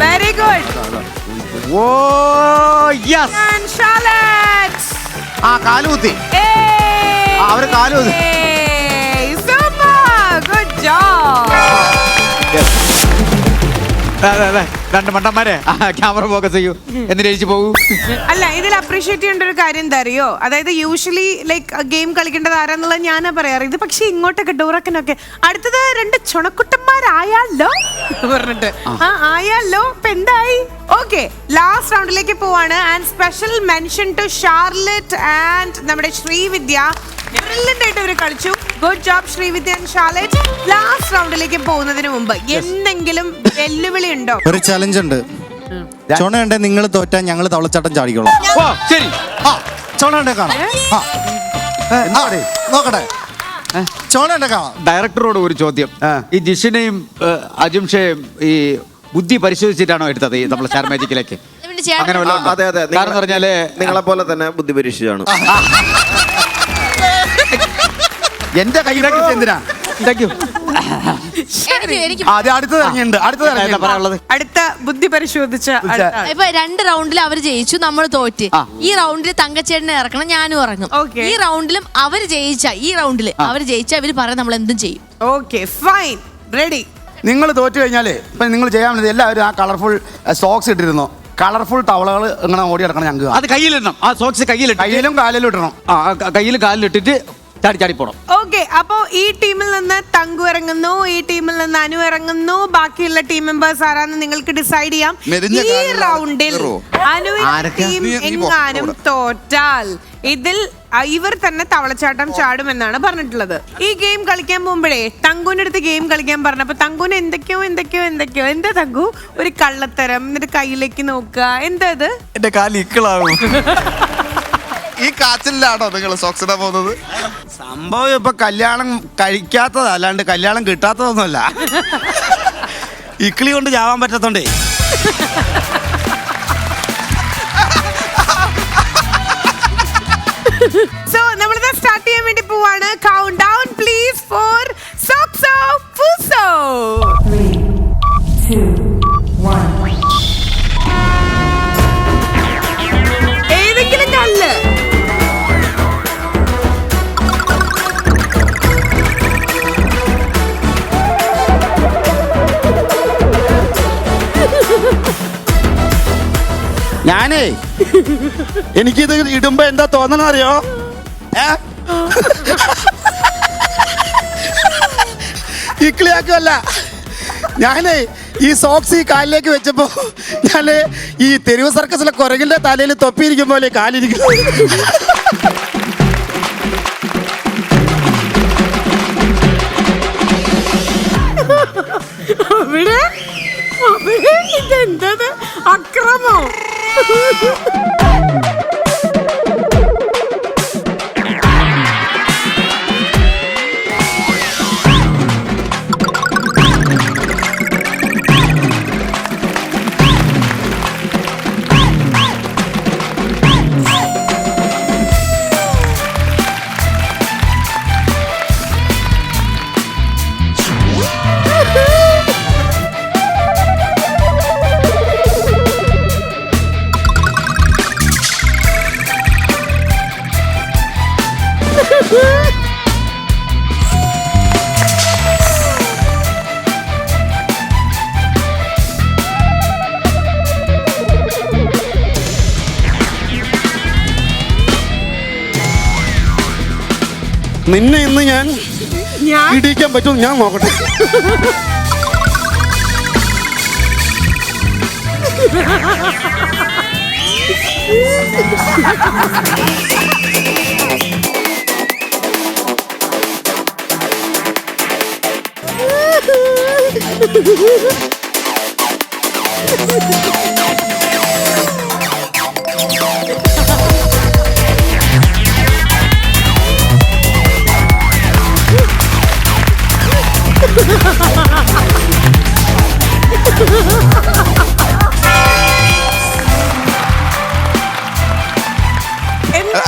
Very good. Oh yes. And Charlotte. ആ കാലുകുത്തി. Hey. അവര് കാലുകുത്തി. Hey. Super. Good job. രണ്ട് മണ്ടന്മാരെ ക്യാമറ ഫോക്കസ് ചെയ്യൂ. എന്നിട്ട് എഴുതി പോകൂ. അല്ല, ഇതിൽ അപ്രീഷിയേറ്റ് ചെയ്യേണ്ട ഒരു കാര്യം എന്താ അറിയോ? അതായത് യൂഷ്വലി ലൈക്ക് ഗെയിം കളിക്കേണ്ടത് ആരാന്നുള്ളത് ഞാനാ പറയാറ്. ഇത് പക്ഷെ ഇങ്ങോട്ടൊക്കെ ഡോറക്കനൊക്കെ അടുത്തത് 2 ചുണക്കുട്ടന്മാരായാലോ പറഞ്ഞിട്ട് ആയാലോ. ഇപ്പൊ എന്തായി? ഓക്കെ, ലാസ്റ്റ് റൗണ്ടിലേക്ക് പോവാണ്. And special mention to Charlotte and നമ്മുടെ ശ്രീവിദ്യ. ബ്രില്യന്റ് ആയിട്ട് ഇവര് കളിച്ചു. Good job Srividya and Charlotte. Last റൗണ്ടിലേക്ക് പോകുന്നതിന് മുമ്പ് എന്തെങ്കിലും വെല്ലുവിളി ഉണ്ടോ? ഒരു ചലഞ്ച് ഉണ്ട്. ചോണ കണ്ടേ നിങ്ങൾ തോറ്റാ ഞങ്ങൾ തവളച്ചാട്ടം ചാടിക്കോളാം. ശരി. ചോണ കണ്ടേ കാണാം. നോക്കട്ടെ, ചോണ കണ്ടേ കാണാം. ഡയറക്ടറോട് ഒരു ചോദ്യം. ഈ ജിഷിനെയും അജിംഷയും ഈ ബുദ്ധി പരിശോധിച്ചിട്ടാണോ എടുത്തത് ഈ നമ്മളെ സ്റ്റാർ മാജിക്കിലേക്ക്? അങ്ങനെ വല്ലതും ഉണ്ടോ? അതെ. കാരണം പറഞ്ഞാല് നിങ്ങളെ പോലെ തന്നെ ബുദ്ധി പരീക്ഷിച്ചാണ്. എന്റെ കയ്യിലേക്ക് എന്തിനാ? അടുത്ത ബുദ്ധി പരിശോധിച്ച ഇപ്പൊ 2 റൗണ്ടിൽ അവർ ജയിച്ചു, നമ്മൾ തോറ്റ്. ഈ റൗണ്ടിൽ തങ്കച്ചേട്ടനെ ഇറക്കണം, ഞാനും ഇറങ്ങും. ഈ റൗണ്ടിലും അവർ ജയിച്ച ഇവര് പറയാൻ നമ്മൾ എന്തും ചെയ്യും. Okay, fine, ready. നിങ്ങൾ തോറ്റു കഴിഞ്ഞാല് ഇപ്പൊ നിങ്ങൾ ചെയ്യാൻ വേണ്ടി എല്ലാവരും ആ കളർഫുൾ സോക്സ് ഇട്ടിരുന്നോ? കളർഫുൾ തവളകൾ ഇങ്ങനെ ഓടി നടക്കണം. ഞങ്ങൾക്ക് അത് കയ്യിലിടണം. ആ സോക്സ് കയ്യിലും കാലിലും ഇടണം. കയ്യിലും കാലിലിട്ടിട്ട് ചാടി പോണം. ഓക്കെ, അപ്പോ ഈ ടീമിൽ നിന്ന് തങ്കു ഇറങ്ങുന്നു, ഈ ടീമിൽ നിന്ന് അനു ഇറങ്ങുന്നു. ബാക്കിയുള്ള ടീം മെമ്പേഴ്സ് ആരാന്ന് നിങ്ങൾക്ക് ഡിസൈഡ് ചെയ്യാം. ഈ റൗണ്ടിൽ അനുവിന്റെ ടീം എങ്ങാനും തോറ്റാൽ ഇതിൽ ഇവർ തന്നെ തവളച്ചാട്ടം ചാടുമെന്നാണ് പറഞ്ഞിട്ടുള്ളത്. ഈ ഗെയിം കളിക്കാൻ പോകുമ്പോഴേ തങ്കുവിന്റെ അടുത്ത് ഗെയിം കളിക്കാൻ പറഞ്ഞപ്പോ തങ്കുവിന് എന്തൊക്കെയോ എന്താ തങ്കു ഒരു കള്ളത്തരം, എന്നിട്ട് കയ്യിലേക്ക് നോക്കുക. എന്താ ഇത്? എന്റെ കാല് ഇക്കളാവും. ഈ കാച്ചിലാണോ നിങ്ങൾ സോക്സ് ഇടാൻ പോകുന്നത്? സംഭവം ഇപ്പൊ കല്യാണം കഴിക്കാത്തതാ, അല്ലാണ്ട് കല്യാണം കിട്ടാത്തതൊന്നുമല്ല. ഇക്കിളി കൊണ്ട് ചാവാൻ പറ്റത്തോണ്ടേ. സോ നമ്മളിത് സ്റ്റാർട്ട് ചെയ്യാൻ വേണ്ടി പോവാണ്. കൗണ്ട് ഡൗൺ പ്ലീസ് ഫോർ സോക്സോ ഫുസോ. 3, 2, 1. ഏതെങ്കിലും കല്ല്. ഞാനേ എനിക്കിത് ഇടുമ്പോ എന്താ തോന്നണ അറിയോ? ഇക്കിളിയാക്കല്ല, ഞാനേ ഈ സോക്സ് ഈ കാലിലേക്ക് വെച്ചപ്പോ ഞാന് ഈ തെരുവ് സർക്കസിലെ കുരകിന്റെ തലയിൽ തൊപ്പിയിരിക്കും പോലെ കാലിരിക്കും. ഇതെന്തത് അക്രമോ? നിന്നെ ഇന്ന് ഞാൻ ഇടിക്കാൻ പറ്റും, ഞാൻ നോക്കട്ടെ.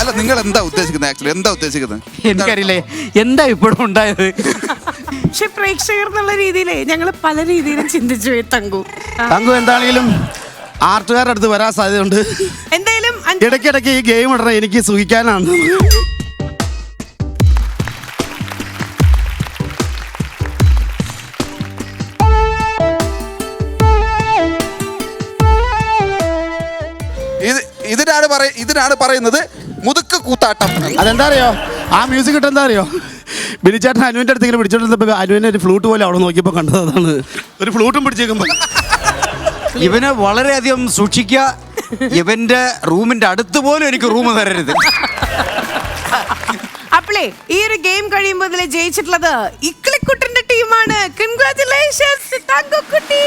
അല്ല നിങ്ങൾ എന്താ ഉദ്ദേശിക്കുന്നത്? ആക്ച്വലി എന്താ ഉദ്ദേശിക്കുന്നത്? എനിക്കറിയില്ലേ എന്താ ഇപ്പോഴും ഉണ്ടായത്. പക്ഷെ പ്രേക്ഷകർ എന്നുള്ള രീതിയിലേ ഞങ്ങൾ പല രീതിയിലും ചിന്തിച്ചു പോയി തങ്കു. എന്താണെങ്കിലും ആർട്ടുകാരുടെ അടുത്ത് വരാൻ സാധ്യതയുണ്ട്. എന്തായാലും ഇടയ്ക്കിടയ്ക്ക് ഈ ഗെയിം ഇടണം, എനിക്ക് സുഖിക്കാനാണ്. ഇതിനാണ് പറയുന്നത് മുതുക്ക് കൂത്താട്ടം. അതെന്താ അറിയോ, ആ മ്യൂസിക് ഇട്ട് എന്താ അറിയോ, ബിനിച്ചേട്ടൻ അനുവിന്റെ അടുത്ത് ഇങ്ങനെ പിടിച്ചോണ്ടിരുന്നപ്പോ അനുവിനെ ഒരു ഫ്ലൂട്ട് പോലെ അവിടെ നോക്കിയപ്പോ കണ്ടത് അതാണ്. ഒരു ഫ്ലൂട്ടും പിടിച്ചേക്കുമ്പോ ഇവനെ വളരെയധികം സൂക്ഷിക്കുക. ഇവന്റെ റൂമിന്റെ അടുത്ത് പോലും എനിക്ക് റൂം തരരുത്. അപ്പളേ ഈ ഒരു ഗെയിം കഴിയുമ്പോൾ ഇതിൽ ജയിച്ചിട്ടുള്ളത് ഇക്ലിക്കുട്ടന്റെ ടീമാണ്. കൺഗ്രാറ്റുലേഷൻസ് തങ്കുക്കുട്ടി.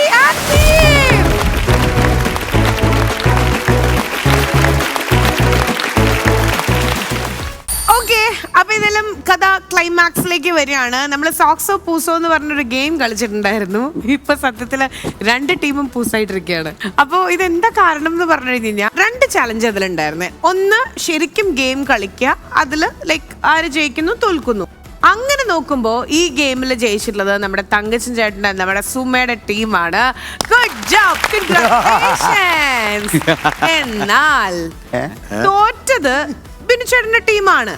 ഓക്കെ, അപ്പൊ ഇതെല്ലാം കഥ ക്ലൈമാക്സിലേക്ക് വരികയാണ്. നമ്മൾ സോക്സോ പൂസോ എന്ന് പറഞ്ഞൊരു ഗെയിം കളിച്ചിട്ടുണ്ടായിരുന്നു. ഇപ്പൊ സത്യത്തില് 2 ടീമും പൂസായിട്ടിരിക്കുകയാണ്. അപ്പോൾ ഇതെന്താ കാരണം എന്ന് പറഞ്ഞു കഴിഞ്ഞാൽ 2 ചാലഞ്ച് അതിലുണ്ടായിരുന്നേ. ഒന്ന് ശരിക്കും ഗെയിം കളിക്കുക, അതില് ലൈക്ക് ആര് ജയിക്കുന്നു തോൽക്കുന്നു. അങ്ങനെ നോക്കുമ്പോ ഈ ഗെയിമിൽ ജയിച്ചിട്ടുള്ളത് നമ്മുടെ തങ്കച്ചൻ ചേട്ടൻ്റെ നമ്മുടെ സുമയുടെ ടീമാണ്. Good job, congratulations. എന്നാൽ തോറ്റത് ബിനുചേട്ടന്റെ ടീമാണ്.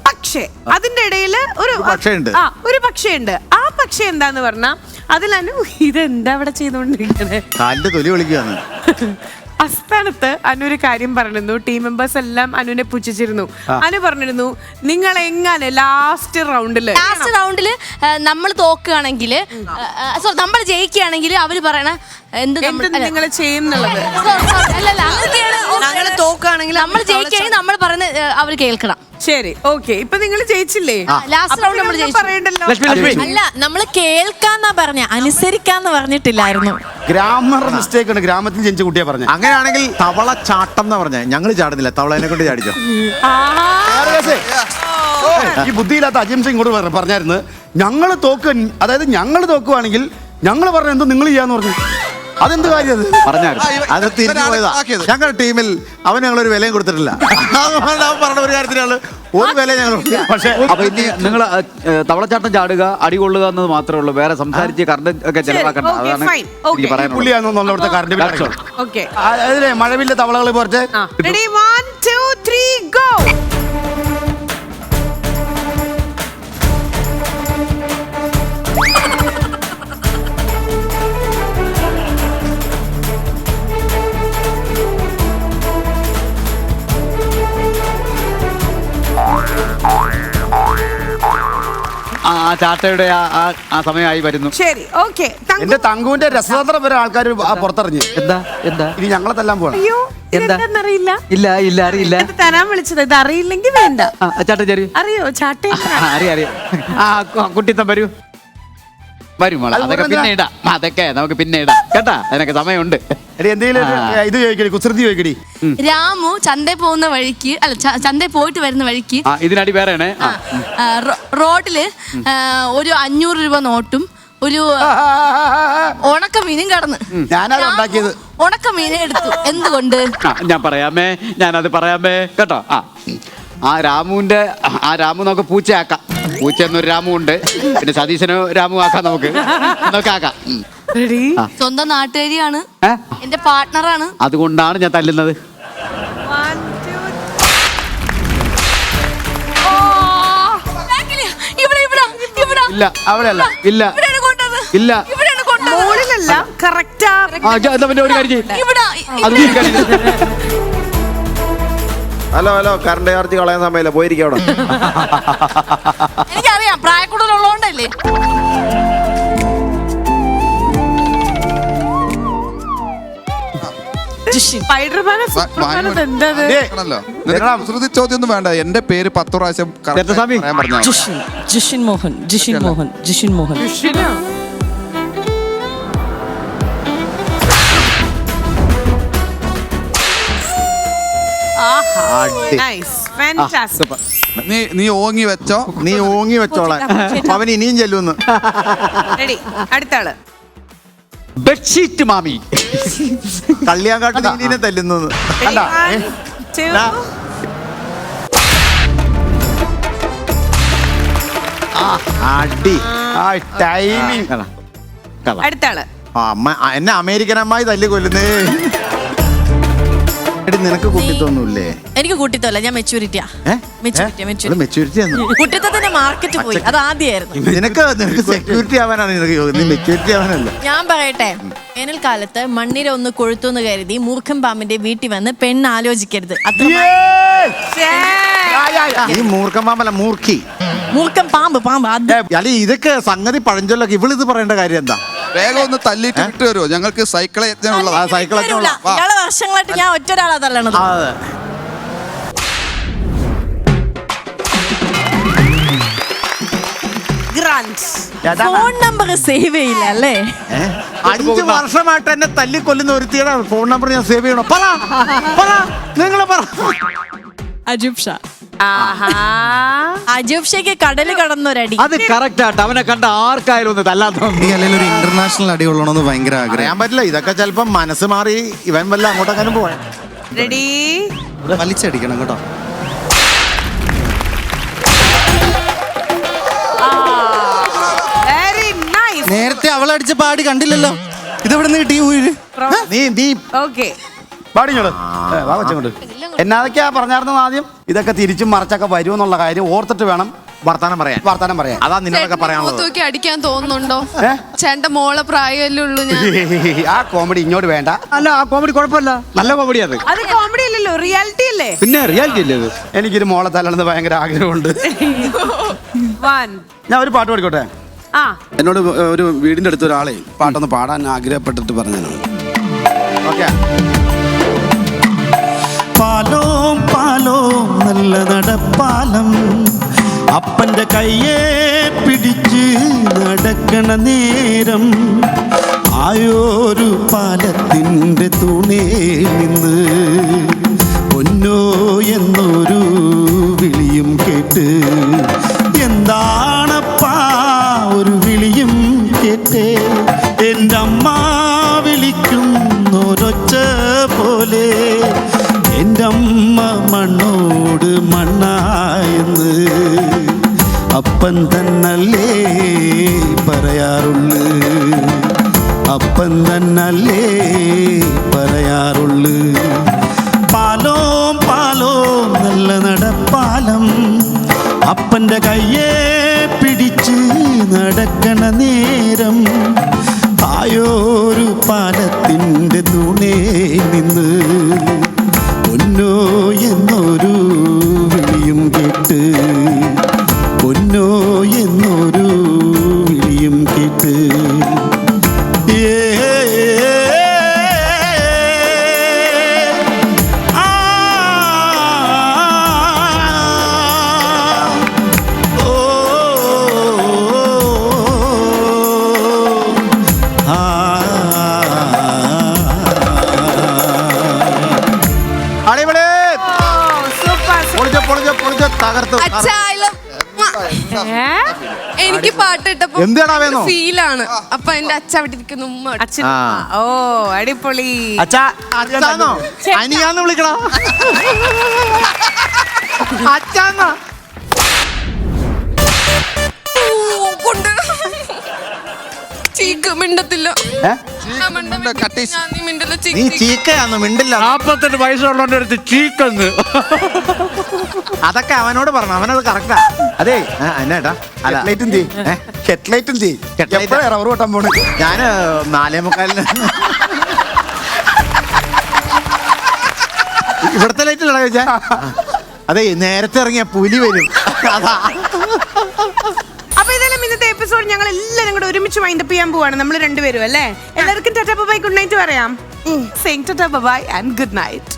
പക്ഷേ അതിന്റെ ഇടയിൽ ഒരു പക്ഷേ ഉണ്ട്. ആ പക്ഷേ എന്താന്ന് പറഞ്ഞാ അതിലനു ഇതെന്താ അവിടെ ചെയ്തോണ്ടിരിക്കണേ തൊലി വിളിക്കുകയാണ്. അസ്ഥാനത്ത് അനു ഒരു കാര്യം പറഞ്ഞിരുന്നു. ടീം മെമ്പേഴ്സ് എല്ലാം അനുവിനെ പുച്ഛിച്ചിരുന്നു. അനു പറഞ്ഞിരുന്നു, നിങ്ങൾ എങ്ങനെ ലാസ്റ്റ് റൗണ്ടില് നമ്മൾ തോക്കുകയാണെങ്കിൽ നമ്മൾ ജയിക്കുകയാണെങ്കിൽ അവര് പറയണ എന്ത് നിങ്ങൾ ചെയ്യുന്നുള്ളത്. തോക്കുകയാണെങ്കിൽ നമ്മൾ ജയിക്കുകയാണെങ്കിൽ നമ്മൾ പറയുന്നത് അവർ കേൾക്കണം. ശരി, ഓക്കെ. ഇപ്പൊ നിങ്ങൾ ജയിച്ചില്ലേ? ലാസ്റ്റ് റൗണ്ട് നമ്മൾ പറയണ്ടല്ലോ. അല്ല, നമ്മള് കേൾക്കാന്നാ പറഞ്ഞ, അനുസരിക്കാന്ന് പറഞ്ഞിട്ടില്ലായിരുന്നു. ഗ്രാമർ മിസ്റ്റേക്ക് ഉണ്ട്. ഗ്രാമത്തിൽ ജനിച്ച കുട്ടിയെ പറഞ്ഞു. അങ്ങനെയാണെങ്കിൽ തവള ചാട്ടം എന്ന് പറഞ്ഞ ഞങ്ങൾ ചാടുന്നില്ല, തവളനെ കൊണ്ട് ചാടിച്ചോ. ഈ ബുദ്ധിയില്ലാത്ത അജിംസ് ഇങ്ങോട്ട് പറഞ്ഞായിരുന്നു, ഞങ്ങൾ അതായത് ഞങ്ങൾ തോക്കുവാണെങ്കിൽ ഞങ്ങൾ പറഞ്ഞ എന്തോ നിങ്ങൾ ചെയ്യാന്ന് പറഞ്ഞു. അതെന്ത് കാര്യം അത് തിരിഞ്ഞു പോയതാ. ഞങ്ങളുടെ ടീമിൽ അവൻ ഞങ്ങളൊരു വിലയും കൊടുത്തിട്ടില്ല. പറഞ്ഞ ഒരു കാര്യത്തിനാണ് ഒരു വില ഞങ്ങൾ. പക്ഷേ അപ്പൊ ഇനി നിങ്ങൾ തവളച്ചാട്ടം ചാടുക, അടി കൊള്ളുക എന്നത് മാത്രമേ ഉള്ളൂ. വേറെ സംസാരിച്ച് കറണ്ട് ഒക്കെ ചെലവാക്കണ്ട. അതാണ് എനിക്ക് പറയാനുള്ളത്. അതിലെ മഴവില്ല തവളകൾ പോരട്ടെ. Ready, 1, 2, 3, go. ആ ചാട്ടയുടെ ആ സമയമായി വരുന്നു. ശരി, ഓക്കെ. എന്റെ തങ്കുവിന്റെ രസതന്ത്രം വരെ ആൾക്കാർ പുറത്തിറങ്ങി. എന്താ ഇനി ഞങ്ങളെ തല്ലാൻ പോകണം. അയ്യോ, ഇതെന്താന്നറിയില്ല. ഇല്ല അറിയില്ല. ഇത് തരാൻ വിളിച്ചത്. ഇത് അറിയില്ലെങ്കിൽ വേണ്ട. ചാട്ട അറിയോ? ചാട്ട അറിയാം. ആ കുട്ടിത്തം വരൂ മോളെ. അതൊക്കെ പിന്നെ ഇടാം. അതൊക്കെ നമുക്ക് പിന്നെ ഇടാം കേട്ടാ. അതിനൊക്കെ സമയമുണ്ട്. ഇത് ചോദിക്കടി, കുസൃതി ചോദിക്കടി. രാമു ചന്തയിൽ പോകുന്ന വഴിക്ക്, അല്ല ചന്തയിൽ പോയിട്ട് വരുന്ന വഴിക്ക് ഇതിനടി വേറെ റോഡില് ഒരു 500 രൂപ നോട്ടും ഒരു ഉണക്ക മീനും കടന്ന് ഞാനത് ഉണ്ടാക്കിയത്. ഉണക്ക മീനെ എടുത്തു. എന്തുകൊണ്ട്? ഞാനത് പറയാമേ കേട്ടോ. ആ രാമു നമുക്ക് പൂച്ചയാക്കാം. പൂച്ച എന്നൊരു രാമു ഉണ്ട്. പിന്നെ സതീശനോ രാമു ആക്കാം. നമുക്ക് ആക്കാം. സ്വന്തം നാട്ടുകാരിയാണ്, എന്റെ പാർട്ട്ണറാണ്. അതുകൊണ്ടാണ് ഞാൻ തല്ലുന്നത്. ഇല്ല അവിടെയല്ല. ഇല്ല ഇല്ല മോളിലല്ല. കറക്റ്റാ. ഒരു കാര്യം ഹലോ കറണ്ട് ചാർജ് കളയാൻ സമയമില്ല, പോയിരിക്കും അവിടെ. എനിക്കറിയാം, പ്രായക്കൂടുതലുള്ളതുകൊണ്ടല്ലേ. ചോദ്യം ഒന്നും വേണ്ട. എന്റെ പേര് 10 പ്രാവശ്യം ജിഷിൻ മോഹൻ. Nice fantastic. നീ ഓങ്ങി വെച്ചോ. നീ ഓങ്ങി വെച്ചോളാൻ. അവൻ ഇനിയും ചെല്ലുമെന്ന്. റെഡി, അടുത്ത ആള്. ബെഡ്ഷീറ്റ് മാമി. കള്ളിയാങ്കാട്ട് നീനെ തല്ലുന്നത് കണ്ടാ? One, two. അടി ടൈമിങ്. അടുത്ത ആള്. എന്നെ അമേരിക്കൻ അമ്മായി തല്ലി കൊല്ലുന്നേ. എടി നിനക്ക് കുട്ടിത്തൊന്നുമില്ലേ? എനിക്ക് കൂട്ടിത്തല്ല, ഞാൻ മെച്ചൂരിറ്റിയാ. മെച്ചൂരിറ്റി കുട്ടിത്തത്തിന്റെ മാർക്കറ്റ് പോയി, അത് ആദ്യമായിരുന്നു. നിനക്ക് സെക്യൂരിറ്റി ആവാനാണ് നിനക്ക് യോഗം. നീ മെച്ചൂരിറ്റി ആവാനല്ല. ഞാൻ പറയട്ടെ, വേനൽക്കാലത്ത് മണ്ണിര ഒന്ന് കൊഴുത്തു കരുതി മൂർഖൻ പാമ്പിന്റെ വീട്ടിൽ വന്ന് പെണ്ണ് ആലോചിക്കരുത്. അത്ര ഈ മൂർഖൻ പാമ്പല്ല, മൂർഖി. മൂർഖൻ പാമ്പ് അത്. അല്ല ഇതൊക്കെ സംഗതി പഴഞ്ചൊല്ലൊക്കെ. ഇവളിത് പറയേണ്ട കാര്യം എന്താ? വേഗം ഒന്ന് തല്ലിട്ട് വിട്ടു വരുമോ? ഞങ്ങൾക്ക് സൈക്കിൾ എത്താനുള്ളതാ. ഇയാളെ വർഷങ്ങളായിട്ട് ഞാൻ ഒറ്റ ഒരാളാ തള്ളണത്. ഫോൺ നമ്പർ സേവ് ചെയ്യില്ല അല്ലേ? 5 വർഷമായിട്ട് എന്നെ തല്ലി കൊല്ലുന്ന ഒരുത്തിയുടെ ഫോൺ നമ്പർ ഞാൻ സേവ് ചെയ്യണോ? പറ നിങ്ങളെ പറ. അജൂബ് ഷാ. അജൂബ് ഷാക്ക് കടല് കടന്നൊരടി. അത് കറക്റ്റ് ആട്ടോ. അവനെ കണ്ട ആർക്കായാലും ഒന്ന് തല്ലാത്ത. അല്ലെങ്കിൽ ഒരു ഇന്റർനാഷണൽ അടി കൊള്ളണമെന്ന് ഭയങ്കര ആഗ്രഹം. അറിയാൻ പറ്റില്ല. ഇതൊക്കെ ചിലപ്പോ മനസ്സ് മാറി ഇവൻ വല്ല അങ്ങോട്ടെങ്ങനെ പോവാൻ. റെഡി, വലിച്ചടിക്കണം കേട്ടോ. Very nice. നേരത്തെ അവളടിച്ച പാടി കണ്ടില്ലല്ലോ. ഇതെവിടെ നിന്ന് കിട്ടി ഊര്? നീ ഓക്കെ, എന്നാതൊക്കെയാ പറഞ്ഞായിരുന്നു ആദ്യം? ഇതൊക്കെ തിരിച്ചും മറിച്ചൊക്കെ വരുമെന്നുള്ള കാര്യം ഓർത്തിട്ട് വേണം വർത്താനം പറയാൻ. അതാ നിന്നോടൊക്കെ പറയാനുള്ളത്. അടിക്കാൻ തോന്നുന്നുണ്ടോ? ചേട്ടന്റെ മോളെ പ്രായമല്ലേ ഉള്ളൂ. ആ കോമഡി ഇങ്ങോട്ട് വേണ്ട. അല്ല, ആ കോമഡി കുഴപ്പമില്ല, നല്ല കോമഡി അത്. അത് കോമഡി അല്ലല്ലോ, റിയാലിറ്റി അല്ലേ? പിന്നെ റിയാലിറ്റി അല്ലേ അത്? എനിക്കൊരു മോളെ തല്ലണമെന്ന് ഭയങ്കര ആഗ്രഹമുണ്ട്. ഞാൻ ഒരു പാട്ട് പാടിക്കോട്ടെ? എന്നോട് ഒരു വീടിന്റെ അടുത്ത് ഒരാളെ പാട്ടൊന്ന് പാടാൻ ആഗ്രഹപ്പെട്ടിട്ട് പറഞ്ഞതാണ്. ഓക്കെ. പാലോം പാലോം നല്ല നടപ്പാലം, അപ്പന്റെ കയ്യെ പിടിച്ച് നടക്കണ നേരം, ആയോരു പാലത്തിൻ്റെ തൂണേ നിന്ന് പൊന്നോ എന്നൊരു വിളിയും കേട്ട്. എന്താണപ്പാ ഒരു വിളിയും കേട്ടേ? എൻ്റെ അമ്മ വിളിക്കുന്നൊരൊച്ച പോലെ എൻ്റെ അമ്മ മണ്ണോട് മണ്ണായെന്ന് അപ്പൻ തന്നല്ലേ പറയാറുള്ളു. അപ്പൻ തന്നല്ലേ പറയാറുള്ളു. പാലോം പാലോം നല്ല നടപ്പാലം, അപ്പൻ്റെ കയ്യെ പിടിച്ച് നടക്കണ നേരം, ആയോരു പാലത്തിൻ്റെ തൂണേ നിന്ന് പൊന്നോ എന്നൊരു വിളിയും കേട്ട്. പൊന്നോ എന്നൊരു വിളിയും കേട്ട്. എനിക്ക് പാട്ടിട്ടപ്പോ എന്താടാ വേണോ? ഫീലാണ്. അപ്പൊ എന്റെ അച്ഛ അവിടെ ഇരിക്കുന്നു. ഓ അടിപൊളി. അച്ഛാന്നോ? അനിയാന്ന് വിളിക്കടാ. അച്ഛാന്നോ? ചീക്ക് മിണ്ടത്തില്ല. നീ ചീക്കയാന്ന് മിണ്ടില്ല. 48 വയസ്സുള്ളവന്റെ അടുത്ത് ചീക്കെന്ന്. അതൊക്കെ അവനോട് പറഞ്ഞു, അവനത് കറക്റ്റാ. അതെ എന്നാട്ടാ ഹെഡ്ലൈറ്റും റബ്ബർ വെട്ടാൻ പോണു. ഞാന് 4:45 ഇവിടുത്തെ ലൈറ്റ് ഇല്ലടാ ചോദിച്ചാ. അതെ നേരത്തെ ഇറങ്ങിയ പുലി വരും. അതാ. അപ്പൊ ഇതെല്ലാം ഇന്നത്തെ എപ്പിസോഡ് ഞങ്ങൾ എല്ലാവരും കൂടെ ഒരുമിച്ച് വൈൻഡപ്പ് ചെയ്യാൻ പോവാണ്. നമ്മൾ രണ്ടുപേരും അല്ലേ? എല്ലാവർക്കും ടാറ്റാ ബൈ ഗുഡ് നൈറ്റ് പറയാം. Same tata bye and good night.